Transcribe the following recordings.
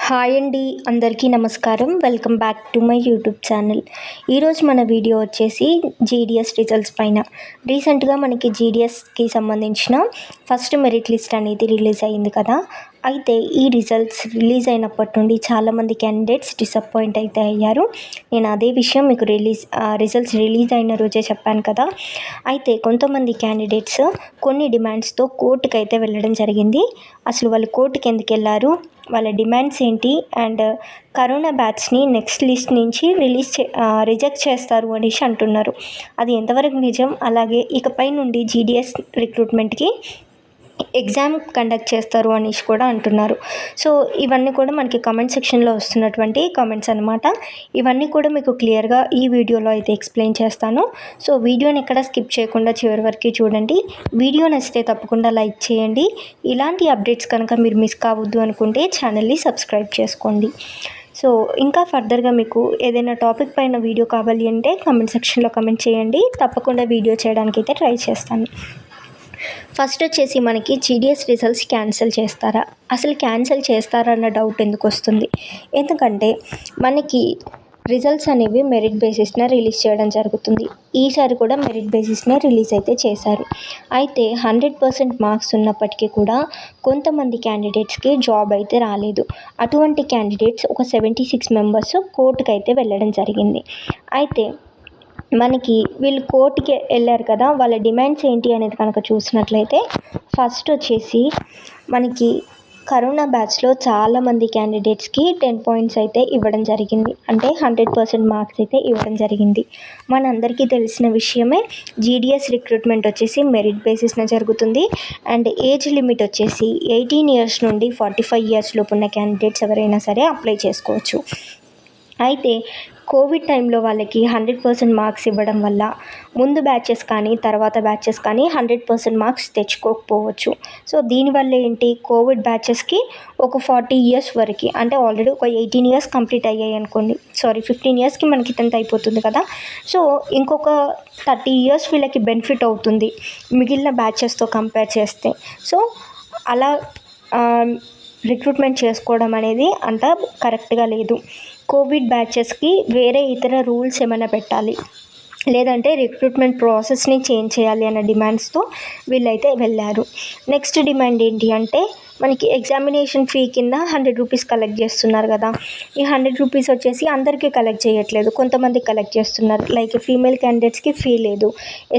Hi అండి, అందరికీ నమస్కారం. Welcome back to my YouTube channel. ఈరోజు మన వీడియో వచ్చేసి జీడిఎస్ రిజల్ట్స్ పైన. రీసెంట్గా మనకి జీడిఎస్కి సంబంధించిన ఫస్ట్ మెరిట్ లిస్ట్ అనేది రిలీజ్ అయింది కదా. అయితే ఈ రిజల్ట్స్ రిలీజ్ అయినప్పటి నుండి చాలామంది క్యాండిడేట్స్ డిసప్పాయింట్ అయితే అయ్యారు. నేను అదే విషయం మీకు రిజల్ట్స్ రిలీజ్ అయిన రోజే చెప్పాను కదా. అయితే కొంతమంది క్యాండిడేట్స్ కొన్ని డిమాండ్స్తో కోర్టుకు అయితే వెళ్ళడం జరిగింది. అసలు వాళ్ళు కోర్టుకి ఎందుకు వెళ్ళారు, వాళ్ళ డిమాండ్స్ ఏంటి, అండ్ కరోనా బ్యాచ్ని నెక్స్ట్ లిస్ట్ నుంచి రిజెక్ట్ చేస్తారు అనేసి అంటున్నారు. అది ఎంతవరకు నిజం, అలాగే ఇకపై నుండి జీడిఎస్ రిక్రూట్మెంట్కి ఎగ్జామ్ కండక్ట్ చేస్తారు అనేసి కూడా అంటున్నారు. సో ఇవన్నీ కూడా మనకి కామెంట్ సెక్షన్లో వస్తున్నటువంటి కామెంట్స్ అనమాట. ఇవన్నీ కూడా మీకు క్లియర్గా ఈ వీడియోలో అయితే ఎక్స్ప్లెయిన్ చేస్తాను. సో వీడియోని ఎక్కడ స్కిప్ చేయకుండా చివరి వరకు చూడండి. వీడియో నచ్చితే తప్పకుండా లైక్ చేయండి. ఇలాంటి అప్డేట్స్ కనుక మీరు మిస్ కావద్దు అనుకుంటే ఛానల్ని సబ్స్క్రైబ్ చేసుకోండి. సో ఇంకా ఫర్దర్గా మీకు ఏదైనా టాపిక్ పైన వీడియో కావాలి అంటే కామెంట్ సెక్షన్లో కామెంట్ చేయండి. తప్పకుండా వీడియో చేయడానికి అయితే ట్రై చేస్తాను. ఫస్ట్ వచ్చేసి మనకి జీడిఎస్ రిజల్ట్స్ క్యాన్సిల్ చేస్తారా, అసలు క్యాన్సిల్ చేస్తారా అన్న డౌట్ ఎందుకు వస్తుంది. ఎందుకంటే మనకి రిజల్ట్స్ అనేవి మెరిట్ బేసిస్న రిలీజ్ చేయడం జరుగుతుంది. ఈసారి కూడా మెరిట్ బేసిస్నే రిలీజ్ అయితే చేశారు. అయితే 100% మార్క్స్ ఉన్నప్పటికీ కూడా కొంతమంది క్యాండిడేట్స్కి జాబ్ అయితే రాలేదు. అటువంటి క్యాండిడేట్స్ ఒక 76 మెంబర్స్ కోర్టుకు అయితే వెళ్ళడం జరిగింది. అయితే మనకి వీళ్ళు కోర్టుకి వెళ్ళారు కదా, వాళ్ళ డిమాండ్స్ ఏంటి అనేది కనుక చూసినట్లయితే ఫస్ట్ వచ్చేసి మనకి కరోనా బ్యాచ్లో చాలామంది క్యాండిడేట్స్కి 10 పాయింట్స్ అయితే ఇవ్వడం జరిగింది. అంటే 100% మార్క్స్ అయితే ఇవ్వడం జరిగింది. మనందరికీ తెలిసిన విషయమే. జీడిఎస్ రిక్రూట్మెంట్ వచ్చేసి మెరిట్ బేసిస్న జరుగుతుంది. అండ్ ఏజ్ లిమిట్ వచ్చేసి 18 ఇయర్స్ నుండి 45 ఇయర్స్ లోపు ఉన్న క్యాండిడేట్స్ ఎవరైనా సరే అప్లై చేసుకోవచ్చు. అయితే కోవిడ్ టైంలో వాళ్ళకి 100% మార్క్స్ ఇవ్వడం వల్ల ముందు బ్యాచెస్ కానీ తర్వాత బ్యాచెస్ కానీ 100% మార్క్స్ తెచ్చుకోకపోవచ్చు. సో దీనివల్ల ఏంటి, కోవిడ్ బ్యాచెస్కి ఒక 40 ఇయర్స్ వరకు, అంటే ఆల్రెడీ ఒక 18 ఇయర్స్ కంప్లీట్ అయ్యాయి అనుకోండి, 15 ఇయర్స్కి మనకి 10th అయిపోతుంది కదా. సో ఇంకొక 30 ఇయర్స్ వీళ్ళకి బెనిఫిట్ అవుతుంది మిగిలిన బ్యాచెస్తో కంపేర్ చేస్తే. సో అలా రిక్రూట్మెంట్ చేసుకోవడం అనేది అంత కరెక్ట్గా లేదు. కోవిడ్ బ్యాచెస్కి వేరే ఇతర రూల్స్ ఏమైనా పెట్టాలి, లేదంటే రిక్రూట్మెంట్ ప్రాసెస్ని చేంజ్ చేయాలి అన్న డిమాండ్స్తో వీళ్ళైతే వెళ్ళారు. నెక్స్ట్ డిమాండ్ ఏంటి అంటే మనకి ఎగ్జామినేషన్ ఫీ కింద 100 రూపీస్ కలెక్ట్ చేస్తున్నారు కదా. ఈ 100 రూపీస్ వచ్చేసి అందరికీ కలెక్ట్ చేయట్లేదు, కొంతమంది కలెక్ట్ చేస్తున్నారు. లైక్ ఫీమేల్ క్యాండిడేట్స్కి ఫీ లేదు,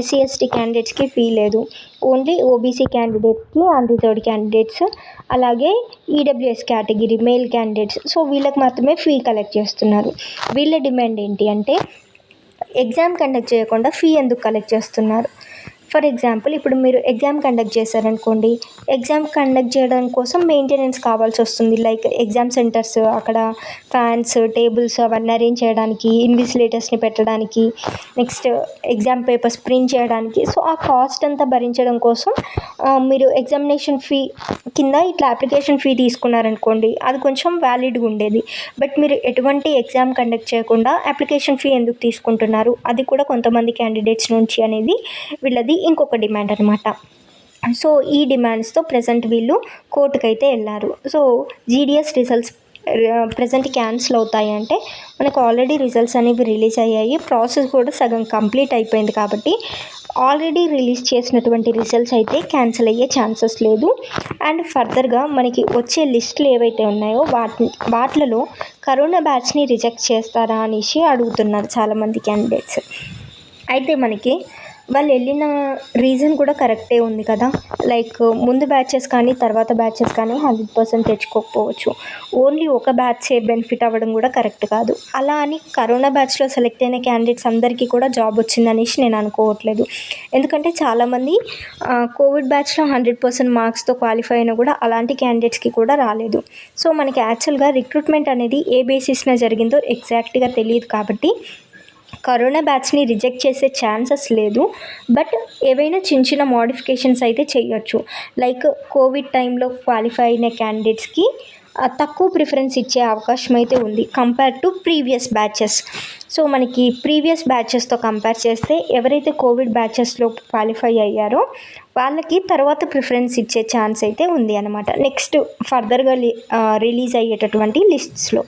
SC ST క్యాండిడేట్స్కి ఫీ లేదు, ఓన్లీ OBC క్యాండిడేట్స్కి, అన్రిజర్వ్డ్ క్యాండిడేట్స్, అలాగే EWS category male candidates, so వీళ్ళకి మాత్రమే ఫీ కలెక్ట్ చేస్తున్నారు. వీళ్ళ డిమాండ్ ఏంటి అంటే ఎగ్జామ్ కండక్ట్ చేయకుండా ఫీ ఎందుకు కలెక్ట్ చేస్తున్నారు. ఫర్ ఎగ్జాంపుల్ ఇప్పుడు మీరు ఎగ్జామ్ కండక్ట్ చేశారనుకోండి, ఎగ్జామ్ కండక్ట్ చేయడం కోసం మెయింటెనెన్స్ కావాల్సి వస్తుంది. లైక్ ఎగ్జామ్ సెంటర్స్, అక్కడ ఫ్యాన్స్, టేబుల్స్ అవన్నీ అరేంజ్ చేయడానికి, ఇన్విజిలేటర్స్ని పెట్టడానికి, నెక్స్ట్ ఎగ్జామ్ పేపర్స్ ప్రింట్ చేయడానికి. సో ఆ కాస్ట్ అంతా భరించడం కోసం మీరు ఎగ్జామినేషన్ ఫీ కింద ఇట్లా అప్లికేషన్ ఫీ తీసుకున్నారనుకోండి, అది కొంచెం వ్యాలిడ్గా ఉండేది. బట్ మీరు ఎటువంటి ఎగ్జామ్ కండక్ట్ చేయకుండా అప్లికేషన్ ఫీ ఎందుకు తీసుకుంటున్నారు, అది కూడా కొంతమంది క్యాండిడేట్స్ నుంచి అనేది వీళ్ళది ఇంకొక డిమాండ్ అనమాట. సో ఈ డిమాండ్స్తో ప్రజెంట్ వీళ్ళు కోర్టుకు అయితే వెళ్ళారు. So GDS results present cancel అవుతాయి అంటే మనకు ఆల్రెడీ రిజల్ట్స్ అనేవి రిలీజ్ అయ్యాయి, ప్రాసెస్ కూడా సగం కంప్లీట్ అయిపోయింది. కాబట్టి ఆల్రెడీ రిలీజ్ చేసినటువంటి రిజల్ట్స్ అయితే క్యాన్సిల్ అయ్యే ఛాన్సెస్ లేదు. అండ్ ఫర్దర్గా మనకి వచ్చే లిస్టులు ఏవైతే ఉన్నాయో వాటిలలో కరోనా బ్యాచ్ని రిజెక్ట్ చేస్తారా అనేసి అడుగుతున్నారు చాలామంది క్యాండిడేట్స్. అయితే మనకి వాళ్ళు వెళ్ళిన రీజన్ కూడా కరెక్టే ఉంది కదా. లైక్ ముందు బ్యాచెస్ కానీ తర్వాత బ్యాచెస్ కానీ 100% తెచ్చుకోకపోవచ్చు, ఓన్లీ ఒక బ్యాచే బెనిఫిట్ అవ్వడం కూడా కరెక్ట్ కాదు. అలా అని కరోనా బ్యాచ్లో సెలెక్ట్ అయిన క్యాండిడేట్స్ అందరికీ కూడా జాబ్ వచ్చిందనేసి నేను అనుకోవట్లేదు. ఎందుకంటే చాలామంది కోవిడ్ బ్యాచ్లో 100% మార్క్స్తో క్వాలిఫై అయినా కూడా అలాంటి క్యాండిడేట్స్కి కూడా రాలేదు. సో మనకి యాక్చువల్గా రిక్రూట్మెంట్ అనేది ఏ బేసిస్న జరిగిందో ఎగ్జాక్ట్గా తెలియదు. కాబట్టి కరోనా బ్యాచ్ని రిజెక్ట్ చేసే ఛాన్సెస్ లేదు. బట్ ఏవైనా చిన్న చిన్న మోడిఫికేషన్స్ అయితే చేయొచ్చు. లైక్ కోవిడ్ టైంలో క్వాలిఫై అయిన క్యాండిడేట్స్కి తక్కువ ప్రిఫరెన్స్ ఇచ్చే అవకాశం అయితే ఉంది compare to previous batches. So మనకి ప్రీవియస్ బ్యాచెస్తో కంపేర్ చేస్తే ఎవరైతే కోవిడ్ బ్యాచెస్లో క్వాలిఫై అయ్యారో వాళ్ళకి తర్వాత ప్రిఫరెన్స్ ఇచ్చే ఛాన్స్ అయితే ఉంది అనమాట నెక్స్ట్ ఫర్దర్గా రిలీజ్ అయ్యేటటువంటి లిస్ట్స్లో.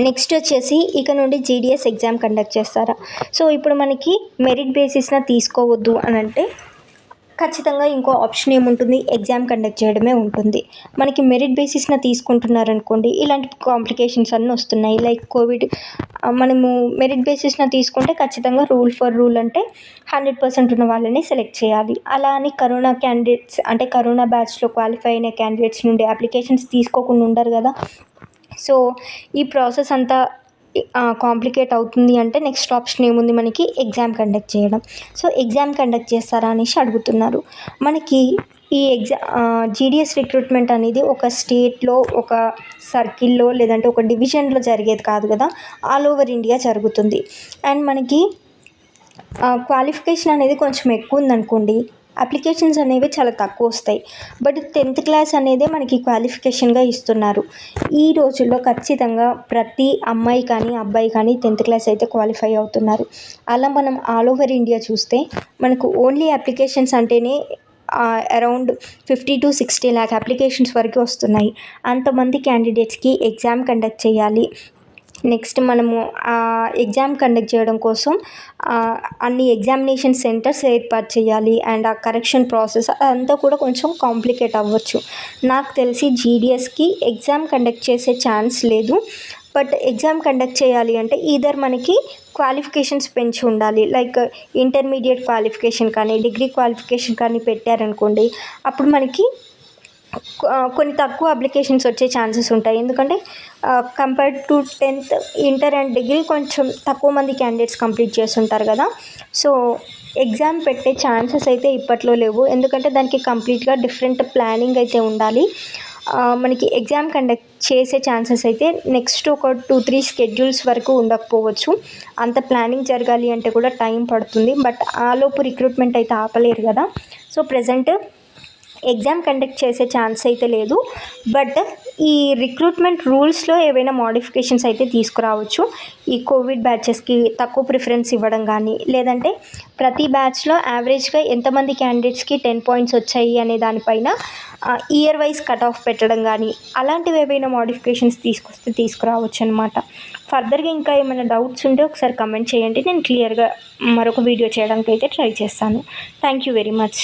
నెక్స్ట్ వచ్చేసి ఇక నుండి జీడిఎస్ ఎగ్జామ్ కండక్ట్ చేస్తారా? సో ఇప్పుడు మనకి మెరిట్ బేసిస్న తీసుకోవద్దు అని అంటే ఖచ్చితంగా ఇంకో ఆప్షన్ ఏముంటుంది, ఎగ్జామ్ కండక్ట్ చేయడమే ఉంటుంది. మనకి మెరిట్ బేసిస్న తీసుకుంటున్నారనుకోండి, ఇలాంటి కాంప్లికేషన్స్ అన్నీ వస్తున్నాయి. లైక్ కోవిడ్ మనము మెరిట్ బేసిస్న తీసుకుంటే ఖచ్చితంగా రూల్ ఫర్ రూల్ అంటే 100% ఉన్న వాళ్ళని సెలెక్ట్ చేయాలి. అలా అని కరోనా క్యాండిడేట్స్ అంటే కరోనా బ్యాచ్లో క్వాలిఫై అయిన క్యాండిడేట్స్ నుండి అప్లికేషన్స్ తీసుకోకుండా ఉండరు కదా. సో ఈ ప్రాసెస్ అంతా కాంప్లికేట్ అవుతుంది అంటే నెక్స్ట్ ఆప్షన్ ఏముంది మనకి, ఎగ్జామ్ కండక్ట్ చేయడం. సో ఎగ్జామ్ కండక్ట్ చేస్తారా అనేసి అడుగుతున్నారు. మనకి ఈ జీడిఎస్ రిక్రూట్మెంట్ అనేది ఒక స్టేట్లో ఒక సర్కిల్లో లేదంటే ఒక డివిజన్లో జరిగేది కాదు కదా, ఆల్ ఓవర్ ఇండియా జరుగుతుంది. అండ్ మనకి క్వాలిఫికేషన్ అనేది కొంచెం ఎక్కువ ఉందనుకోండి, అప్లికేషన్స్ అనేవి చాలా తక్కువ వస్తాయి. బట్ 10th క్లాస్ అనేదే మనకి క్వాలిఫికేషన్గా ఇస్తున్నారు. ఈ రోజుల్లో ఖచ్చితంగా ప్రతి అమ్మాయి కానీ అబ్బాయి కానీ 10th క్లాస్ అయితే క్వాలిఫై అవుతున్నారు. అలా మనం ఆల్ ఓవర్ ఇండియా చూస్తే మనకు ఓన్లీ అప్లికేషన్స్ అంటేనే అరౌండ్ 50 to 60 lakh అప్లికేషన్స్ వరకు వస్తున్నాయి. అంతమంది క్యాండిడేట్స్కి ఎగ్జామ్ కండక్ట్ చేయాలి. నెక్స్ట్ మనము ఎగ్జామ్ కండక్ట్ చేయడం కోసం అన్ని ఎగ్జామినేషన్ సెంటర్స్ ఏర్పాటు చేయాలి. అండ్ ఆ కరెక్షన్ ప్రాసెస్ అదంతా కూడా కొంచెం కాంప్లికేట్ అవ్వచ్చు. నాకు తెలిసి జీడిఎస్కి ఎగ్జామ్ కండక్ట్ చేసే ఛాన్స్ లేదు. బట్ ఎగ్జామ్ కండక్ట్ చేయాలి అంటే ఈధర్ మనకి క్వాలిఫికేషన్స్ పెంచి ఉండాలి. లైక్ ఇంటర్మీడియట్ క్వాలిఫికేషన్ కానీ డిగ్రీ క్వాలిఫికేషన్ కానీ పెట్టారనుకోండి, అప్పుడు మనకి కొన్ని తక్కువ అప్లికేషన్స్ వచ్చే ఛాన్సెస్ ఉంటాయి. ఎందుకంటే compared to 10th inter and degree కొంచెం తక్కువ మంది క్యాండిడేట్స్ కంప్లీట్ చేస్తుంటారు కదా. సో ఎగ్జామ్ పెట్టే ఛాన్సెస్ అయితే ఇప్పట్లో లేవు. ఎందుకంటే దానికి కంప్లీట్గా డిఫరెంట్ ప్లానింగ్ అయితే ఉండాలి. మనకి ఎగ్జామ్ కండక్ట్ చేసే ఛాన్సెస్ అయితే నెక్స్ట్ ఒక 2-3 స్కెడ్యూల్స్ వరకు ఉండకపోవచ్చు. అంత ప్లానింగ్ జరగాలి అంటే కూడా టైం పడుతుంది. బట్ ఆలోపు రిక్రూట్మెంట్ అయితే ఆపలేరు కదా. సో ప్రెజెంట్ ఎగ్జామ్ కండక్ట్ చేసే ఛాన్స్ అయితే లేదు. బట్ ఈ రిక్రూట్మెంట్ రూల్స్లో ఏవైనా మోడిఫికేషన్స్ అయితే తీసుకురావచ్చు. ఈ కోవిడ్ బ్యాచెస్కి తక్కువ ప్రిఫరెన్స్ ఇవ్వడం కానీ, లేదంటే ప్రతి బ్యాచ్లో యావరేజ్గా ఎంతమంది క్యాండిడేట్స్కి 10 points వచ్చాయి అనే దానిపైన ఇయర్ వైజ్ కట్ ఆఫ్ పెట్టడం కానీ, అలాంటివి ఏవైనా మోడిఫికేషన్స్ తీసుకురావచ్చు అనమాట. ఫర్దర్గా ఇంకా ఏమైనా డౌట్స్ ఉంటే ఒకసారి కమెంట్ చేయండి. నేను క్లియర్గా మరొక వీడియో చేయడానికి అయితే ట్రై చేస్తాను. Thank you very much.